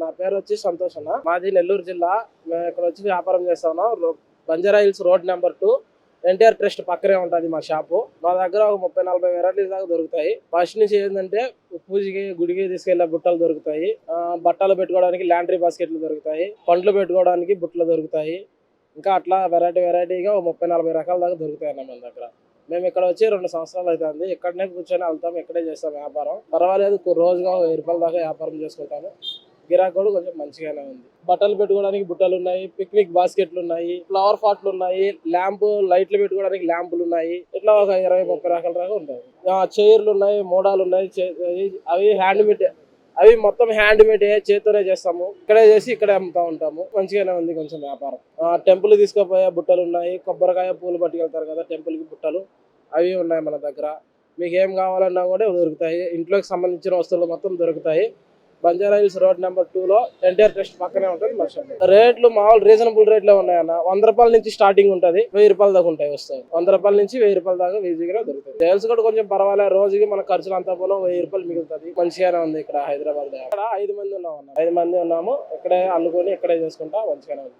నా పేరు వచ్చి సంతోష్ అన్న. మాది నెల్లూరు జిల్లా. మేము ఇక్కడ వచ్చి వ్యాపారం చేస్తాను. Banjara hills road number 2 NTR trust పక్కనే ఉంటుంది మా షాపు. మా దగ్గర ఒక 30-40 వెరైటీస్ దాకా దొరుకుతాయి. ఫస్ట్ నుంచి ఏంటంటే పూజకి గుడికి తీసుకెళ్లే బుట్టలు దొరుకుతాయి, బట్టలు పెట్టుకోవడానికి లాండ్రీ బాస్కెట్లు దొరుకుతాయి, పండ్లు పెట్టుకోవడానికి బుట్టలు దొరుకుతాయి. ఇంకా అట్లా వెరైటీగా 30-40 రకాల దాకా దొరుకుతాయి అన్న మన దగ్గర. మేము ఇక్కడ వచ్చి 2 సంవత్సరాలు అవుతుంది. ఇక్కడనే కూర్చొని వెళ్తాం, ఇక్కడే చేస్తాం వ్యాపారం. పర్వాలేదు, రోజుగా 1000 రూపాయల దాకా వ్యాపారం చేసుకుంటాము. గిరాకీ కూడా కొంచెం మంచిగానే ఉంది. బట్టలు పెట్టుకోవడానికి బుట్టలు ఉన్నాయి, పిక్నిక్ బాస్కెట్లు ఉన్నాయి, ఫ్లవర్ పాట్లు ఉన్నాయి, లైట్లు పెట్టుకోవడానికి ల్యాంపులు ఉన్నాయి. ఇట్లా ఒక 20-30 రకాల దాకా ఉంటాయి. చైర్లు ఉన్నాయి, మోడాలు ఉన్నాయి. అవి అవి మొత్తం హ్యాండ్ మేడ్ చేతితోనే చేస్తాము. ఇక్కడే చేసి ఇక్కడే అమ్ముతా ఉంటాము. మంచిగానే ఉంది కొంచెం వ్యాపారం. టెంపుల్ తీసుకుపోయే బుట్టలు ఉన్నాయి, కొబ్బరికాయ పూలు పట్టుకెళ్తారు కదా టెంపుల్ కి బుట్టలు, అవి ఉన్నాయి మన దగ్గర. మీకు ఏం కావాలన్నా కూడా దొరుకుతాయి. ఇంట్లోకి సంబంధించిన వస్తువులు మొత్తం దొరుకుతాయి. బంజారా హిల్స్ రోడ్ నెంబర్ 2 లో ఎన్టీఆర్ ట్రస్ట్ పక్కనే ఉంటుంది మా షాప్. రేట్లు మామూలు రీజనబుల్ రేట్లే ఉన్నాయన్న. 100 రూపాయల నుంచి స్టార్టింగ్ ఉంటుంది, 1000 రూపాయల దాకా ఉంటాయి వస్తాయి. 100 రూపాయల నుంచి 1000 రూపాయల దాకా ఈజీగా దొరుకుతాయి. సేల్స్ కూడా కొంచెం పర్వాలేదు. రోజుకి మన ఖర్చులు అంతా పోలో 1000 రూపాయలు మిగులుతుంది. మంచిగానే ఉంది ఇక్కడ హైదరాబాద్ లో. ఇక్కడ 5 మంది ఉన్నాము. ఇక్కడే అల్లుకొని ఇక్కడే చేసుకుంటా మంచిగానే ఉంది.